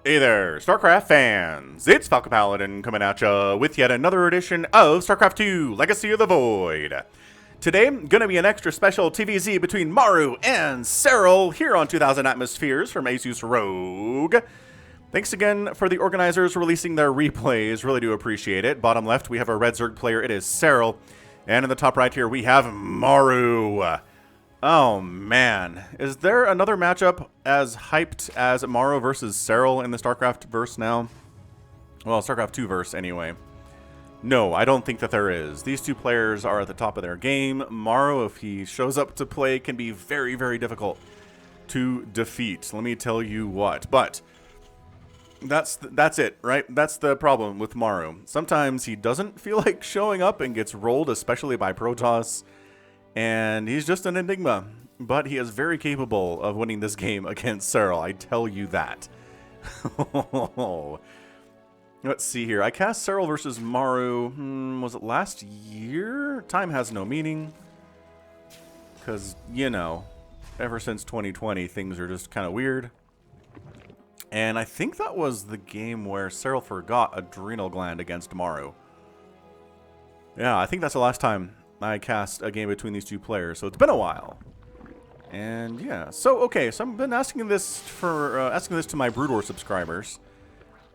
Hey there, StarCraft fans! It's Falcon Paladin coming at ya with yet another edition of StarCraft 2 Legacy of the Void. Today, gonna be an extra special TVZ between Maru and Serral here on 2000 Atmospheres from Asus Rogue. Thanks again for the organizers releasing their replays, really do appreciate it. Bottom left, we have our Red Zerg player, it is Serral. And in the top right here, we have Maru. Oh man, is there another matchup as hyped as Maru versus Serral in the StarCraft verse now? Well, StarCraft 2 verse anyway. No, I don't think that there is. These two players are at the top of their game. Maru, if he shows up to play, can be very, very difficult to defeat. Let me tell you what. But that's it, right? That's the problem with Maru. Sometimes he doesn't feel like showing up and gets rolled, especially by Protoss. And he's just an enigma, but he is very capable of winning this game against Serral, I tell you that. Let's see here. I cast Serral versus Maru, was it last year? Time has no meaning. Because, you know, ever since 2020, things are just kind of weird. And I think that was the game where Serral forgot Adrenal Gland against Maru. Yeah, I think that's the last time I cast a game between these two players, so it's been a while. And yeah, so okay, so I've been asking this to my Brood War subscribers,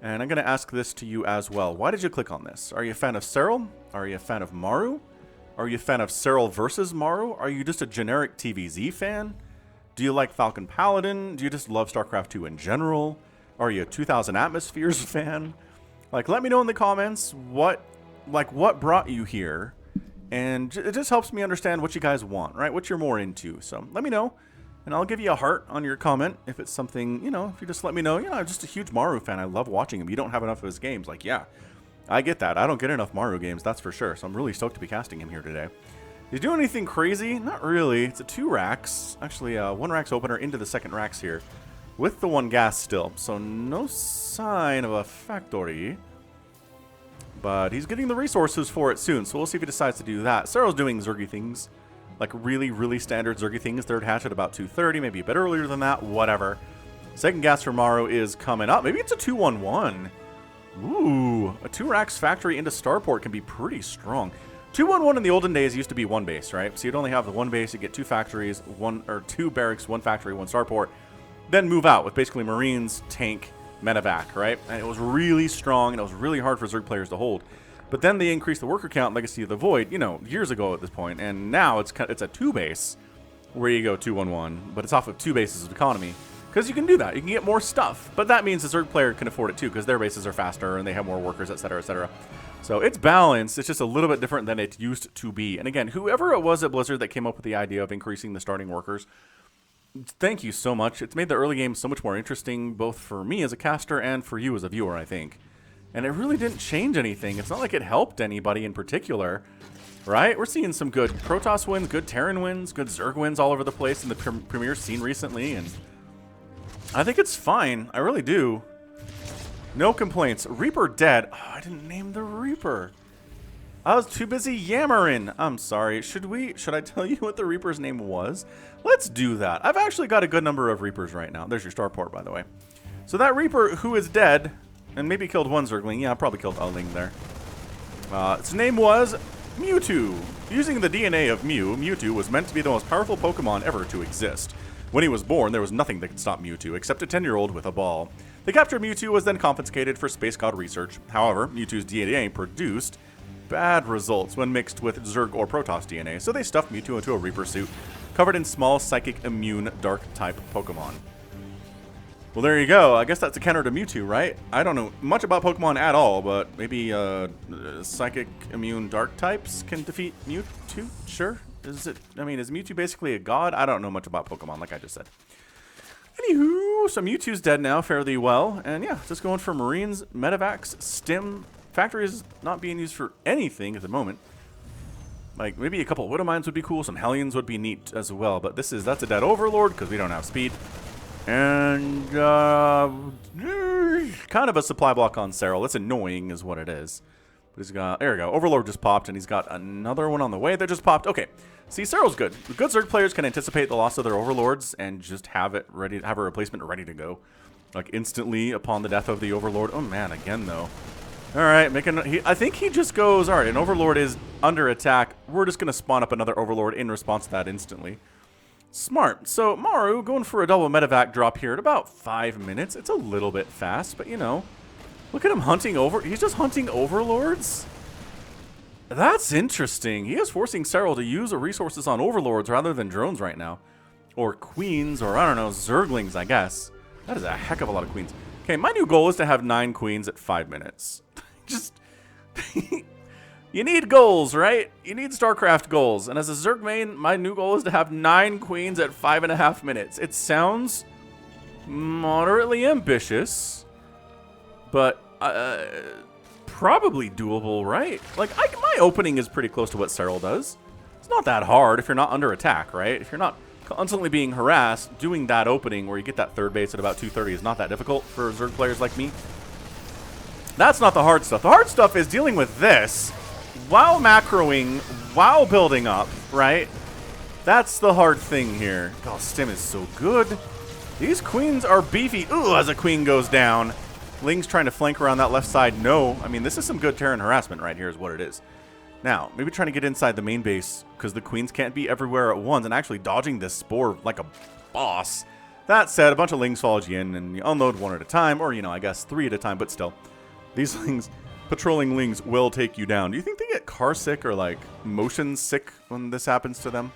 and I'm gonna ask this to you as well. Why did you click on this? Are you a fan of Serral? Are you a fan of Maru? Are you a fan of Serral versus Maru? Are you just a generic TVZ fan? Do you like Falcon Paladin? Do you just love StarCraft 2 in general? Are you a 2000 Atmospheres fan? Like, let me know in the comments what brought you here. And it just helps me understand what you guys want, right? What you're more into. So let me know, and I'll give you a heart on your comment if it's something, you know, if you just let me know, you know, I'm just a huge Maru fan. I love watching him. You don't have enough of his games. Like, yeah, I get that. I don't get enough Maru games, that's for sure. So I'm really stoked to be casting him here today. He's doing anything crazy? Not really. It's a 2 racks. Actually, 1 racks opener into the 2nd racks here with the 1 gas still. So no sign of a factory. But he's getting the resources for it soon, so we'll see if he decides to do that. Serral's doing Zergy things, like really, really standard Zergy things. 3rd hatch at about 2:30, maybe a bit earlier than that, whatever. 2nd gas for Maru is coming up. Maybe it's a 2-1-1. Ooh, a 2 racks factory into Starport can be pretty strong. 2-1-1 in the olden days used to be 1 base, right? So you'd only have the 1 base, you get 2 factories, 2 barracks, 1 factory, 1 Starport, then move out with basically Marines, tank, medevac, right? And it was really strong, and it was really hard for Zerg players to hold. But then they increased the worker count in Legacy of the Void, you know, years ago at this point, and now it's a 2 base where you go 2-1-1, but it's off of 2 bases of economy. Because you can do that. You can get more stuff. But that means the Zerg player can afford it too, because their bases are faster, and they have more workers, etc., etc. So it's balanced. It's just a little bit different than it used to be. And again, whoever it was at Blizzard that came up with the idea of increasing the starting workers, thank you so much. It's made the early game so much more interesting, both for me as a caster and for you as a viewer, I think. And it really didn't change anything. It's not like it helped anybody in particular, right? We're seeing some good Protoss wins, good Terran wins, good Zerg wins all over the place in the Premier scene recently, and I think it's fine. I really do. No complaints. Reaper dead. Oh, I didn't name the Reaper. I was too busy yammering. I'm sorry. Should I tell you what the Reaper's name was? Let's do that. I've actually got a good number of Reapers right now. There's your Starport, by the way. So that Reaper who is dead, and maybe killed 1 Zergling. Yeah, probably killed a Ling there. Its name was Mewtwo. Using the DNA of Mew, Mewtwo was meant to be the most powerful Pokemon ever to exist. When he was born, there was nothing that could stop Mewtwo, except a 10-year-old with a ball. The captured Mewtwo was then confiscated for Space God research. However, Mewtwo's DNA produced bad results when mixed with Zerg or Protoss DNA, so they stuffed Mewtwo into a Reaper suit, covered in small, psychic, immune, dark-type Pokemon. Well, there you go. I guess that's a counter to Mewtwo, right? I don't know much about Pokemon at all, but maybe psychic, immune, dark types can defeat Mewtwo? Sure. Is Mewtwo basically a god? I don't know much about Pokemon, like I just said. Anywho, so Mewtwo's dead now, fairly well. And yeah, just going for Marines, Medevacs, Stim. Factory is not being used for anything at the moment. Like, maybe a couple of Widow Mines would be cool. Some Hellions would be neat as well. But that's a dead Overlord, because we don't have speed. And, kind of a supply block on Serral. That's annoying is what it is. But he's got, there we go. Overlord just popped, and he's got another one on the way that just popped. Okay. See, Serral's good. Good Zerg players can anticipate the loss of their Overlords and just have it ready, have a replacement ready to go. Like, instantly upon the death of the Overlord. Oh, man, again, though. All right, I think he just goes, all right, an Overlord is under attack. We're just going to spawn up another Overlord in response to that instantly. Smart. So, Maru going for a double medevac drop here at about 5 minutes. It's a little bit fast, but, you know, look at him hunting he's just hunting Overlords? That's interesting. He is forcing Serral to use the resources on Overlords rather than drones right now. Or Queens, or I don't know, Zerglings, I guess. That is a heck of a lot of Queens. Okay, my new goal is to have 9 Queens at 5 minutes. Just... You need goals, right? You need StarCraft goals. And as a Zerg main, my new goal is to have 9 Queens at 5.5 minutes. It sounds moderately ambitious, but probably doable, right? Like, my opening is pretty close to what Serral does. It's not that hard if you're not under attack, right? If you're not constantly being harassed, doing that opening where you get that third base at about 2:30 is not that difficult for Zerg players like me. That's not the hard stuff. The hard stuff is dealing with this while macroing, while building up, right? That's the hard thing here. Oh, Stim is so good. These Queens are beefy. Ooh, as a Queen goes down. Ling's trying to flank around that left side. No. I mean, this is some good Terran harassment right here is what it is. Now, maybe trying to get inside the main base because the Queens can't be everywhere at once and actually dodging this spore like a boss. That said, a bunch of Lings follow you in and you unload 1 at a time, or, you know, I guess 3 at a time, but still. These Lings, patrolling Lings will take you down. Do you think they get car sick or, like, motion sick when this happens to them?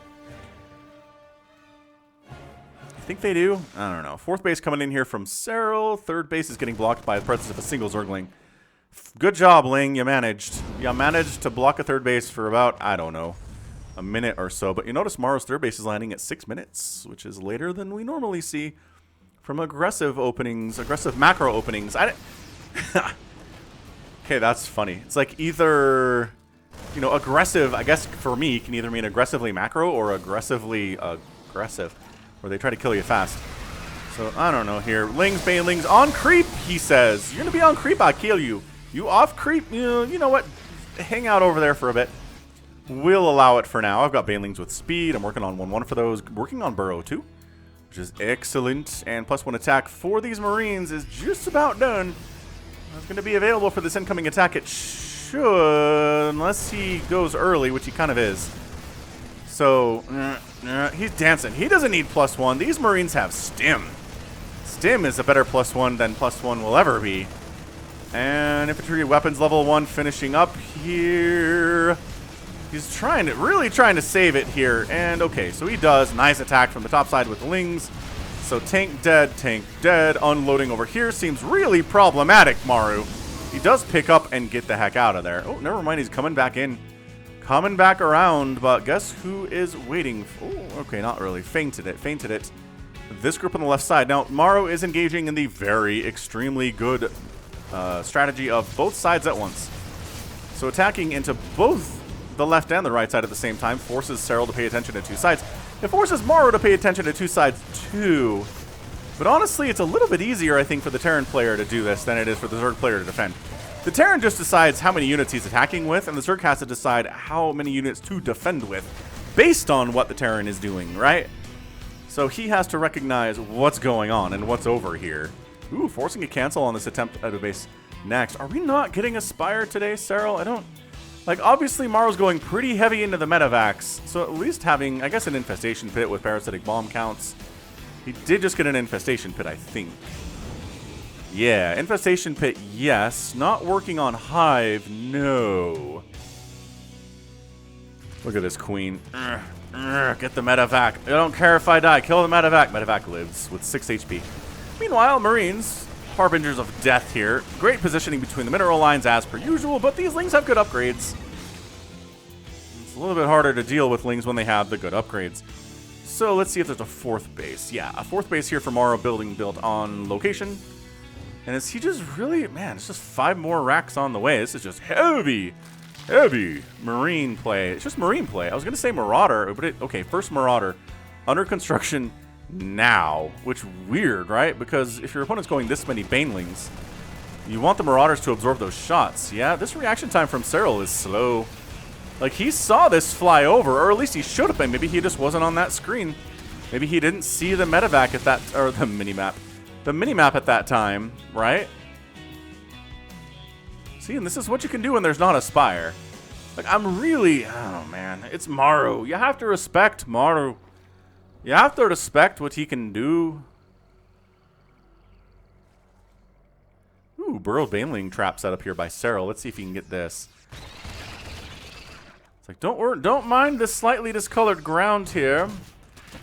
I think they do. I don't know. 4th base coming in here from Serral. 3rd base is getting blocked by the presence of a single Zergling. Good job, Ling. You managed. You managed to block a 3rd base for about, I don't know, a minute or so. But you notice Maru's 3rd base is landing at 6 minutes, which is later than we normally see from aggressive openings, aggressive macro openings. Okay, that's funny. It's like either, you know, aggressive, I guess for me, can either mean aggressively macro or aggressively aggressive, where they try to kill you fast. So, I don't know here. Lings, Banelings, on creep, he says. You're going to be on creep, I'll kill you. You off creep, you know what? Hang out over there for a bit. We'll allow it for now. I've got Banelings with speed. I'm working on 1/1 for those. Working on Burrow too, which is excellent. And +1 attack for these Marines is just about done. It's going to be available for this incoming attack. It should, unless he goes early, which he kind of is. So, he's dancing. He doesn't need +1. These Marines have Stim. Stim is a better +1 than +1 will ever be. And infantry weapons level 1 finishing up here. He's really trying to save it here. And okay, so he does. Nice attack from the top side with the Lings. So tank dead. Unloading over here seems really problematic, Maru. He does pick up and get the heck out of there. Oh, never mind. He's coming back in. Coming back around, but guess who is waiting? Oh, okay, not really. Fainted it. This group on the left side. Now, Maru is engaging in the very extremely good strategy of both sides at once. So attacking into both the left and the right side at the same time forces Serral to pay attention to 2 sides. It forces Maru to pay attention to 2 sides too. But honestly, it's a little bit easier, I think, for the Terran player to do this than it is for the Zerg player to defend. The Terran just decides how many units he's attacking with, and the Zerg has to decide how many units to defend with based on what the Terran is doing, right? So he has to recognize what's going on and what's over here. Ooh, forcing a cancel on this attempt at a base next. Are we not getting a Spire today, Serral? I don't... Like, obviously, Maru's going pretty heavy into the medevacs, so at least having, I guess, an Infestation Pit with Parasitic Bomb counts. He did just get an Infestation Pit, I think. Yeah, Infestation Pit, yes. Not working on Hive, no. Look at this Queen. Get the medevac. I don't care if I die. Kill the medevac. Medevac lives with 6 HP. Meanwhile, Marines, harbingers of death here. Great positioning between the mineral lines as per usual, but these Lings have good upgrades. It's a little bit harder to deal with Lings when they have the good upgrades. So let's see if there's a 4th base. Yeah, a 4th base here for Maru built on location. And is he just really... Man, it's just 5 more racks on the way. This is just heavy Marine play. It's just Marine play. I was going to say Marauder, but okay, first Marauder. Under construction now, which weird, right? Because if your opponent's going this many Banelings, you want the Marauders to absorb those shots. Yeah, this reaction time from Serral is slow. Like, he saw this fly over, or at least he should have been. Maybe he just wasn't on that screen. Maybe he didn't see the medevac at that, or the minimap. the minimap at that time, right? See, and this is what you can do when there's not a Spire. Like, I'm really... Oh, man. It's Maru. You have to respect Maru. You have to respect what he can do. Ooh, Burrowed Baneling trap set up here by Serral. Let's see if he can get this. It's like, don't mind this slightly discolored ground here.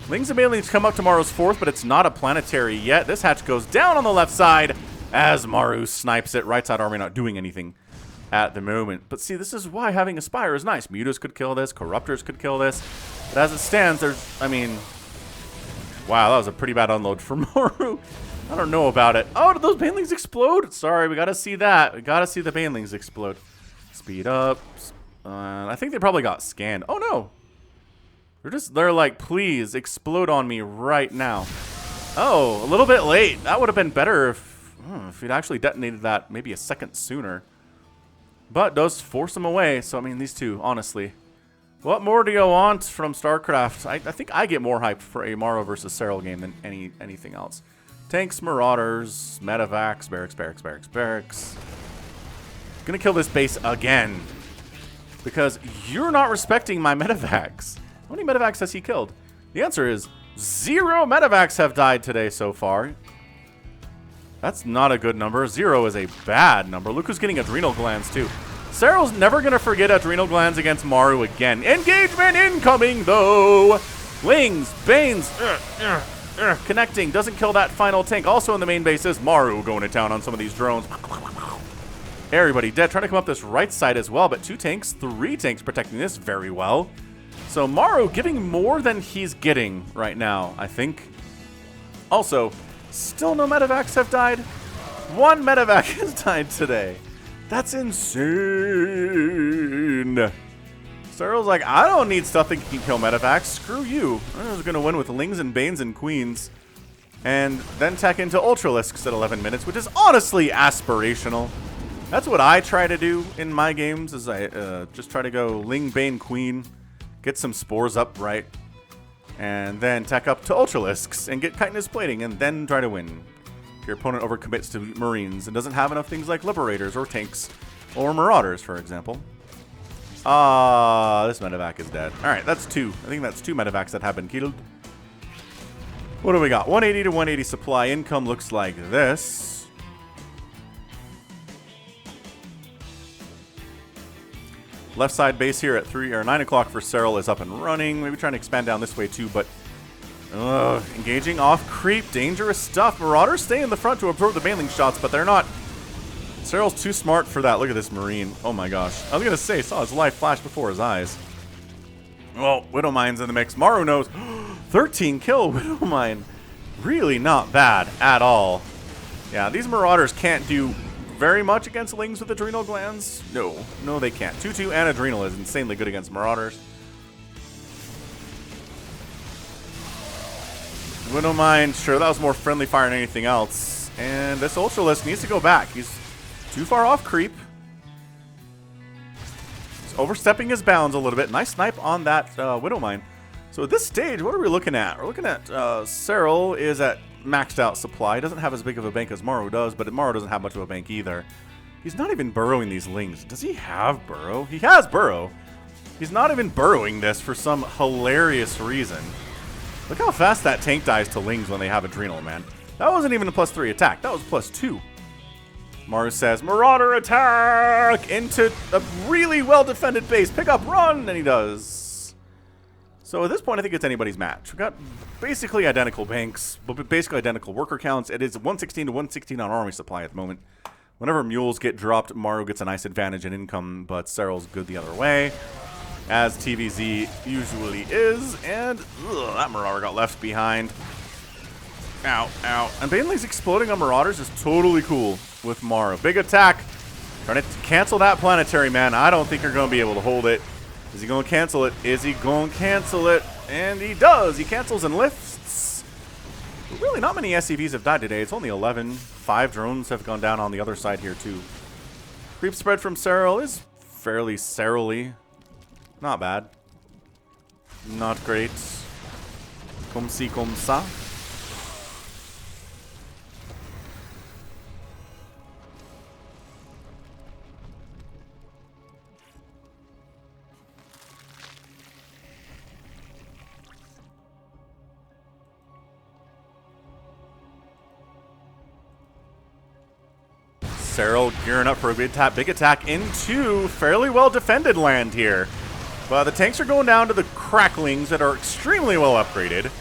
Lings and Banelings come up to Maru's 4th, but it's not a planetary yet. This hatch goes down on the left side as Maru snipes it. Right side army not doing anything at the moment. But see, this is why having a Spire is nice. Mutas could kill this. Corruptors could kill this. But as it stands, there's... I mean... Wow, that was a pretty bad unload for Maru. I don't know about it. Oh, did those Banelings explode? Sorry, we gotta see that. We gotta see the Banelings explode. Speed up. I think they probably got scanned. Oh, no. They're like, please, explode on me right now. Oh, a little bit late. That would have been better if you'd actually detonated that maybe a second sooner. But does force them away. So, I mean, these two, honestly. What more do you want from StarCraft? I think I get more hyped for a Maru versus Serral game than anything else. Tanks, Marauders, Medivacs, Barracks. Gonna kill this base again. Because you're not respecting my Medivacs. How many Medivacs has he killed? The answer is 0 Medivacs have died today so far. That's not a good number. 0 is a bad number. Look who's getting adrenal glands too. Serral's never going to forget adrenal glands against Maru again. Engagement incoming though. Lings, Banes, connecting. Doesn't kill that final tank. Also in the main base is Maru going to town on some of these drones. Everybody dead. Trying to come up this right side as well, but 2 tanks, 3 tanks protecting this very well. So Maru giving more than he's getting right now, I think. Also, still no Medivacs have died. 1 Medivac has died today. That's insane. Serral's like, I don't need stuff that can kill Medivacs. Screw you. I was going to win with Lings and Banes and Queens. And then tech into Ultralisks at 11 minutes, which is honestly aspirational. That's what I try to do in my games, is I just try to go Ling, Bane, Queen. Get some spores up right, and then tech up to Ultralisks and get chitinous plating, and then try to win. If your opponent overcommits to Marines and doesn't have enough things like Liberators or tanks or Marauders, for example. This Medivac is dead. All right, that's 2. I think that's 2 Medivacs that have been killed. What do we got? 180 to 180 supply income looks like this. Left side base here at 9 o'clock for Serral is up and running. Maybe trying to expand down this way too, but engaging off creep, dangerous stuff. Marauders stay in the front to absorb the Baneling shots, but they're not. Serral's too smart for that. Look at this Marine. Oh my gosh. I was gonna say, saw his life flash before his eyes. Well, Widowmine's in the mix. Maru knows. 13 kill Widowmine. Really not bad at all. Yeah, these Marauders can't do very much against Lings with adrenal glands. No, they can't. 2-2 and adrenal is insanely good against Marauders. Widowmine, sure, that was more friendly fire than anything else. And this Ultralisk needs to go back. He's too far off creep. He's overstepping his bounds a little bit. Nice snipe on that Widowmine. So at this stage, what are we looking at? We're looking at Serral is at maxed out supply. He doesn't have as big of a bank as Maru does, but Maru doesn't have much of a bank either. He's not even burrowing these Lings. Does he have burrow? He has burrow. He's not even burrowing this for some hilarious reason. Look how fast that tank dies to Lings when they have adrenal, man. That wasn't even a +3 attack. That was +2. Maru says, Marauder attack into a really well-defended base. Pick up, run, and he does. So at this point, I think it's anybody's match. We've got basically identical banks, but basically identical worker counts. It is 116 to 116 on army supply at the moment. Whenever mules get dropped, Maru gets a nice advantage in income, but Serral's good the other way, as TVZ usually is. And that Marauder got left behind. Ow, ow. And Banelings exploding on Marauders is totally cool with Maru. Big attack. Trying to cancel that planetary, man. I don't think you're going to be able to hold it. Is he going to cancel it? Is he going to cancel it? And he does. He cancels and lifts. But really, not many SCVs have died today. It's only 11. 5 drones have gone down on the other side here, too. Creep spread from Serral is fairly Serral-y. Not bad. Not great. Comme ci, comme ça. Serral gearing up for a big attack into fairly well defended land here. But the tanks are going down to the cracklings that are extremely well upgraded.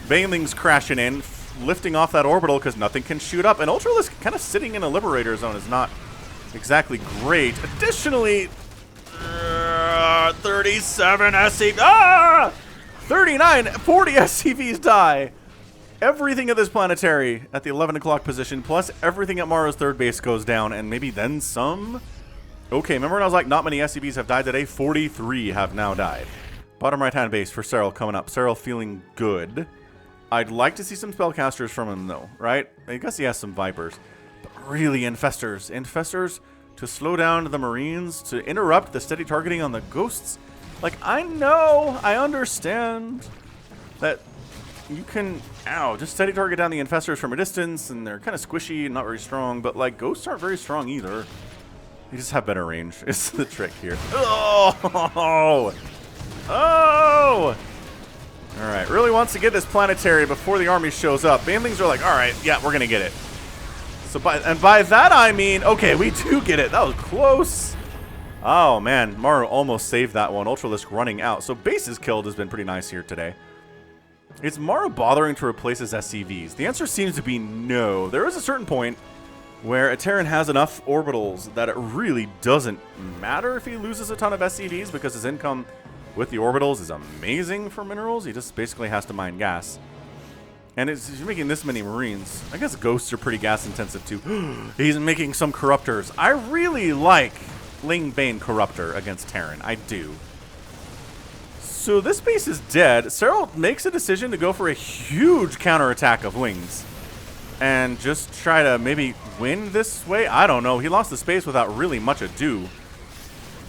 Banelings crashing in, lifting off that orbital because nothing can shoot up. And Ultralisk kind of sitting in a Liberator zone is not exactly great. Additionally, 37 SCVs. 39, 40 SCVs die. Everything at this planetary at the 11 o'clock position, plus everything at Maru's third base goes down, and maybe then some. Okay, remember when I was like, not many SCVs have died today? 43 have now died. Bottom right-hand base for Serral coming up. Serral feeling good. I'd like to see some spellcasters from him, though, right? I guess he has some Vipers. But really, Infestors. Infestors to slow down the Marines, to interrupt the steady targeting on the Ghosts. Like, I know, I understand that you can, just steady target down the Infestors from a distance, and they're kind of squishy and not very strong, but, like, Ghosts aren't very strong either. They just have better range. It's the trick here. Oh! Oh! Alright, really wants to get this planetary before the army shows up. Banelings are like, alright, yeah, we're gonna get it. So by that I mean, okay, we do get it. That was close. Oh man, Maru almost saved that one. Ultralisk running out. So bases killed has been pretty nice here today. Is Maru bothering to replace his SCVs? The answer seems to be no. There is a certain point where a Terran has enough orbitals that it really doesn't matter if he loses a ton of SCVs because his income with the orbitals is amazing for minerals. He just basically has to mine gas. And he's making this many Marines. I guess Ghosts are pretty gas intensive too. He's making some Corruptors. I really like Ling Bane Corruptor against Terran. I do. So this base is dead. Serral makes a decision to go for a huge counterattack of Lings. And just try to maybe win this way? I don't know. He lost the space without really much ado.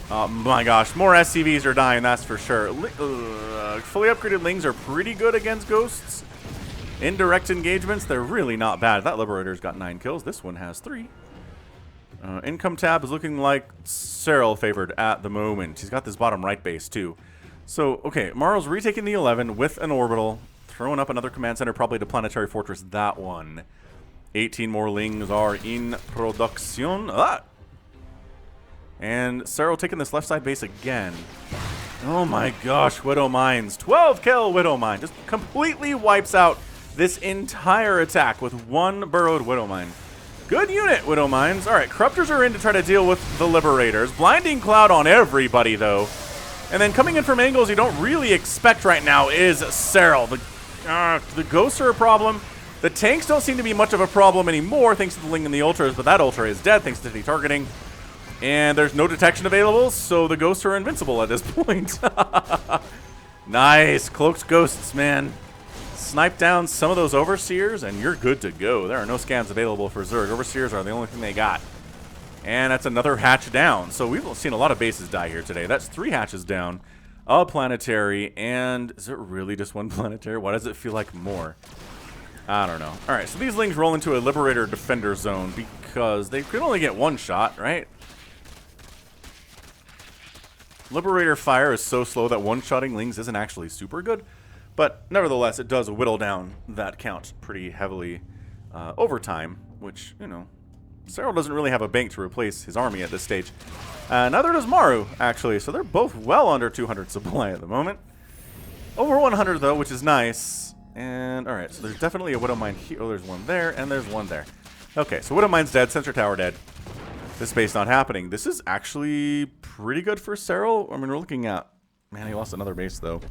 Oh my gosh. More SCVs are dying, that's for sure. Fully upgraded Lings are pretty good against Ghosts. Indirect engagements, they're really not bad. That Liberator's got 9 kills. This one has 3. Income tab is looking like Serral favored at the moment. He's got this bottom right base too. So, okay, Maru's retaking the 11 with an orbital. Throwing up another command center, probably to Planetary Fortress, that one. 18 more Lings are in production. And Serral taking this left side base again. Oh my gosh, Widow Mines. 12 kill Widow Mine. Just completely wipes out this entire attack with one burrowed Widow Mine. Good unit, Widow Mines. Alright, Corruptors are in to try to deal with the Liberators. Blinding Cloud on everybody, though. And then coming in from angles you don't really expect right now is Serral. The Ghosts are a problem. The tanks don't seem to be much of a problem anymore, thanks to the Ling and the Ultras, but that Ultra is dead thanks to the targeting. And there's no detection available, so the Ghosts are invincible at this point. Nice. Cloaked Ghosts, man. Snipe down some of those Overseers, and you're good to go. There are no scans available for Zerg. Overseers are the only thing they got. And that's another hatch down. So we've seen a lot of bases die here today. That's 3 hatches down. A planetary, and is it really just one planetary? Why does it feel like more? I don't know. Alright, so these Lings roll into a Liberator Defender zone because they could only get one shot, right? Liberator fire is so slow that one-shotting Lings isn't actually super good. But nevertheless, it does whittle down that count pretty heavily over time, which, you know, Serral doesn't really have a bank to replace his army at this stage. Neither does Maru, actually, so they're both well under 200 supply at the moment. Over 100, though, which is nice. And, alright, so there's definitely a Widow Mine here. Oh, there's one there, and there's one there. Okay, so Widow Mine's dead, Sensor Tower dead. This space not happening. This is actually pretty good for Serral. I mean, we're looking at... Man, he lost another base, though.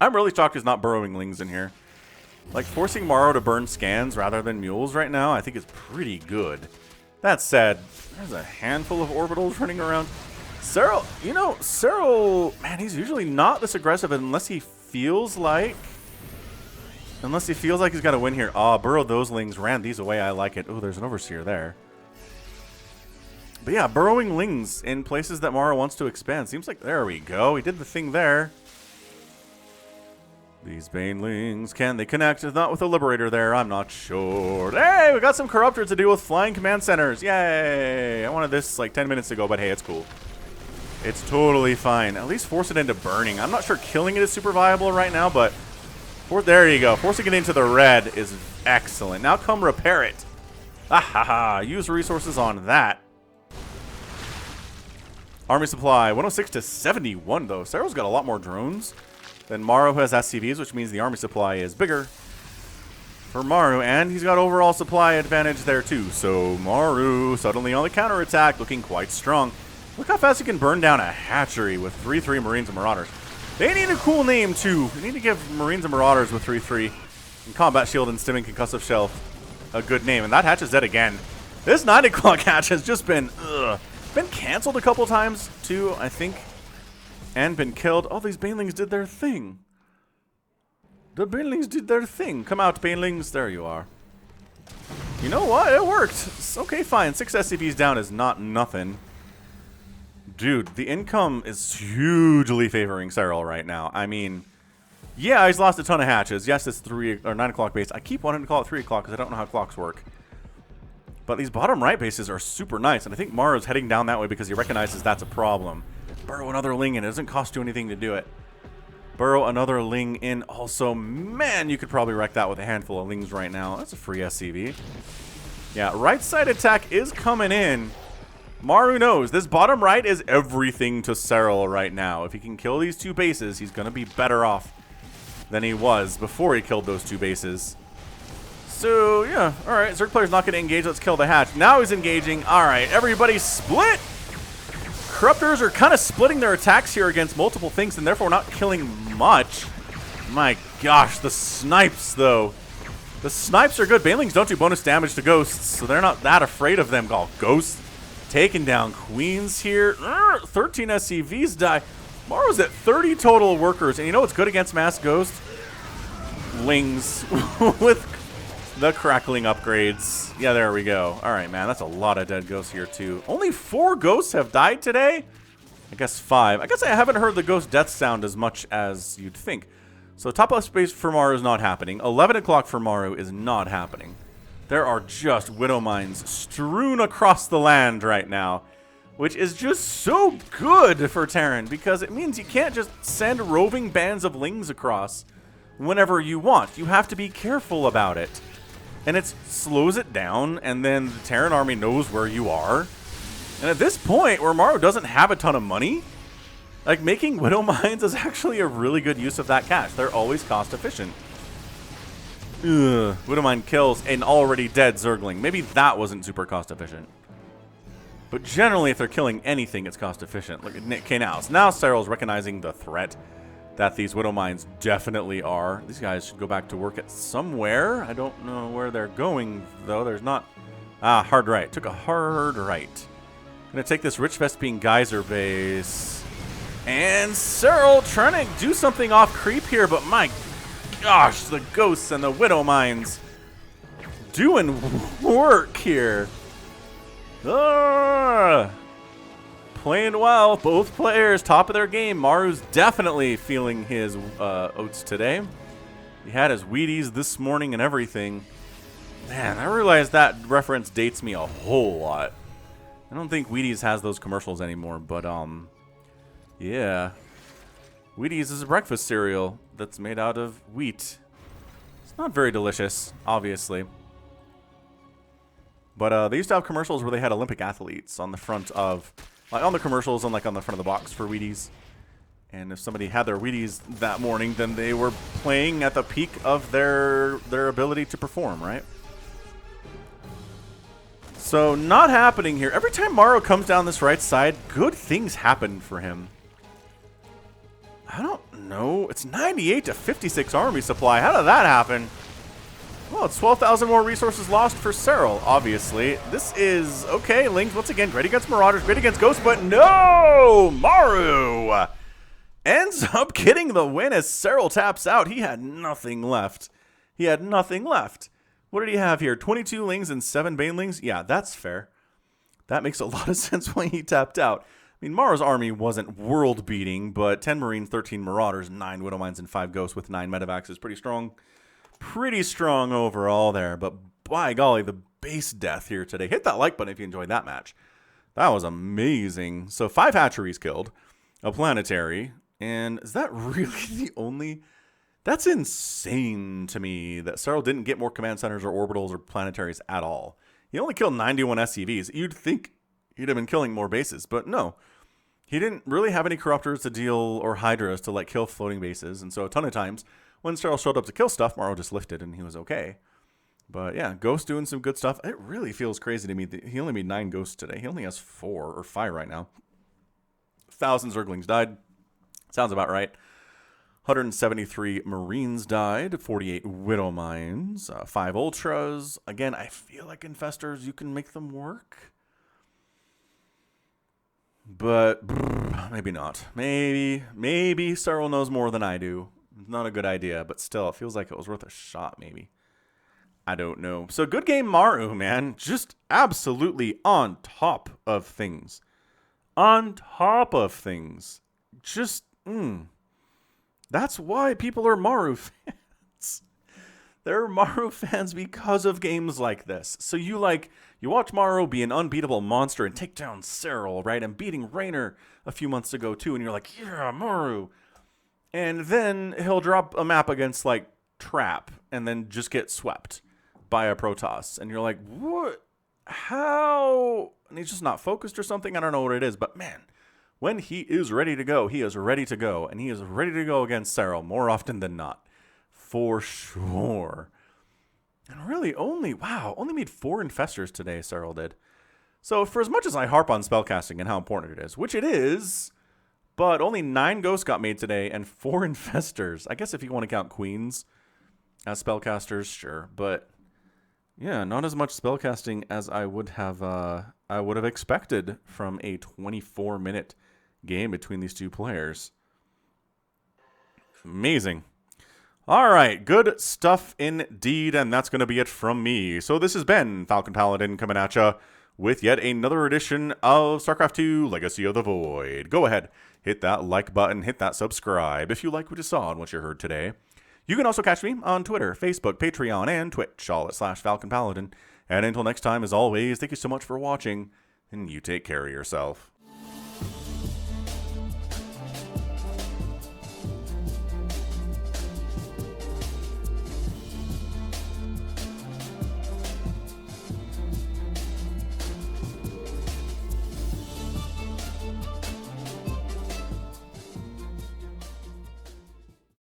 I'm really shocked he's not burrowing Lings in here. Like, forcing Maru to burn scans rather than mules right now, I think is pretty good. That said, there's a handful of orbitals running around. Serral, you know, Serral, man, he's usually not this aggressive unless he feels like... Unless he feels like he's got to win here. Ah, burrowed those Lings, ran these away, I like it. Oh, there's an Overseer there. But yeah, burrowing Lings in places that Maru wants to expand. Seems like, there we go, he did the thing there. These Banelings, can they connect? Not with a Liberator there, I'm not sure. Hey, we got some Corruptors to deal with flying command centers. Yay! I wanted this like 10 minutes ago, but hey, it's cool. It's totally fine. At least force it into burning. I'm not sure killing it is super viable right now, but there you go. Forcing it into the red is excellent. Now come repair it. Ah ha ha! Use resources on that. Army supply 106 to 71 though. Serral's got a lot more drones than Maru has SCVs, which means the army supply is bigger for Maru, and he's got overall supply advantage there too. So Maru suddenly on the counterattack, looking quite strong. Look how fast he can burn down a hatchery with 3-3 Marines and Marauders. They need a cool name too. They need to give Marines and Marauders with 3-3 and Combat Shield and Stimming Concussive Shell a good name. And that hatch is dead again. This 9 o'clock hatch has just been canceled a couple times too, I think, and been killed. Oh, these banelings did their thing. The banelings did their thing. Come out, banelings. There you are. You know what? It worked. It's okay, fine. 6 SCVs down is not nothing. Dude, the income is hugely favoring Serral right now. I mean, yeah, he's lost a ton of hatches. Yes, it's 3 or 9 o'clock base. I keep wanting to call it 3 o'clock because I don't know how clocks work. But these bottom right bases are super nice, and I think Maru's heading down that way because he recognizes that's a problem. Burrow another Ling in. It doesn't cost you anything to do it. Burrow another Ling in. Also, man, you could probably wreck that with a handful of Lings right now. That's a free SCV. Yeah, right side attack is coming in. Maru knows this bottom right is everything to Serral right now. If he can kill these 2 bases, he's going to be better off than he was before he killed those 2 bases. So, yeah. All right, Zerg player's not going to engage. Let's kill the hatch. Now he's engaging. All right, everybody split. Corruptors are kind of splitting their attacks here against multiple things, and therefore not killing much. My gosh, the snipes, though. The snipes are good. Banelings don't do bonus damage to ghosts, so they're not that afraid of them. Oh, ghosts taking down queens here. 13 SCVs die. Maru's at 30 total workers, and you know what's good against mass ghost? Lings with the crackling upgrades. Yeah, there we go. All right, man, that's a lot of dead ghosts here, too. Only 4 ghosts have died today? I guess 5. I guess I haven't heard the ghost death sound as much as you'd think. So top left space for Maru is not happening. 11 o'clock for Maru is not happening. There are just Widow Mines strewn across the land right now, which is just so good for Terran because it means you can't just send roving bands of Lings across whenever you want. You have to be careful about it. And it slows it down, and then the Terran army knows where you are. And at this point, where Maru doesn't have a ton of money, like, making Widow Mines is actually a really good use of that cash. They're always cost efficient. Ugh. Widow Mine kills an already dead Zergling. Maybe that wasn't super cost efficient. But generally, if they're killing anything, it's cost efficient. Look at Nick K now. So now Serral's recognizing the threat that these Widow Mines definitely are. These guys should go back to work at somewhere. I don't know where they're going, though. There's not... Ah, hard right. Took a hard right. Gonna take this Rich Vespine Geyser base. And Serral trying to do something off creep here, but my gosh, the ghosts and the Widow Mines doing work here. Playing well. Both players top of their game. Maru's definitely feeling his oats today. He had his Wheaties this morning and everything. Man, I realized that reference dates me a whole lot. I don't think Wheaties has those commercials anymore, but yeah. Wheaties is a breakfast cereal that's made out of wheat. It's not very delicious, obviously. But they used to have commercials where they had Olympic athletes on the front of, like on the commercials and like on the front of the box for Wheaties. And if somebody had their Wheaties that morning, then they were playing at the peak of their ability to perform, right? So not happening here. Every time Maru comes down this right side, good things happen for him. I don't know. It's 98 to 56 army supply. How did that happen? Well, it's 12,000 more resources lost for Serral, obviously. This is, okay, Lings, once again, great against Marauders, great against Ghosts, but no! Maru ends up getting the win as Serral taps out. He had nothing left. He had nothing left. What did he have here? 22 Lings and 7 Banelings? Yeah, that's fair. That makes a lot of sense when he tapped out. I mean, Maru's army wasn't world-beating, but 10 Marines, 13 Marauders, 9 Widow Mines, and 5 Ghosts with 9 Medevacs is pretty strong. Pretty strong overall there, but by golly, the base death here today. Hit that like button if you enjoyed that match. That was amazing. So 5 hatcheries killed, a planetary, and is that really the only... That's insane to me that Serral didn't get more command centers or orbitals or planetaries at all. He only killed 91 SCVs. You'd think he'd have been killing more bases, but no. He didn't really have any corruptors to deal or hydras to like kill floating bases, and so a ton of times when Serral showed up to kill stuff, Maru just lifted and he was okay. But yeah, Ghost doing some good stuff. It really feels crazy to me that he only made 9 ghosts today. He only has 4 or 5 right now. 1,000 Zerglings died. Sounds about right. 173 Marines died. 48 Widow Mines. 5 Ultras. Again, I feel like Infestors, you can make them work. But maybe not. Maybe Serral knows more than I do. Not a good idea, but still, it feels like it was worth a shot, maybe. I don't know. So good game, Maru, man. Just absolutely on top of things. On top of things. Just, That's why people are Maru fans. They're Maru fans because of games like this. So you watch Maru be an unbeatable monster and take down Serral, right? And beating Raynor a few months ago, too. And you're like, yeah, Maru. And then he'll drop a map against, like, Trap and then just get swept by a Protoss. And you're like, what? How? And he's just not focused or something. I don't know what it is. But, man, when he is ready to go, he is ready to go. And he is ready to go against Serral more often than not. For sure. And really only made 4 Infestors today, Serral did. So for as much as I harp on spellcasting and how important it is, which it is, but only 9 Ghosts got made today and 4 Infestors. I guess if you want to count Queens as spellcasters, sure. But yeah, not as much spellcasting as I would have expected from a 24-minute game between these two players. Amazing. All right, good stuff indeed, and that's going to be it from me. So this has been Falcon Paladin coming at ya with yet another edition of StarCraft 2 Legacy of the Void. Go ahead, hit that like button, hit that subscribe if you like what you saw and what you heard today. You can also catch me on Twitter, Facebook, Patreon, and Twitch, all at /Falcon Paladin. And until next time, as always, thank you so much for watching, and you take care of yourself.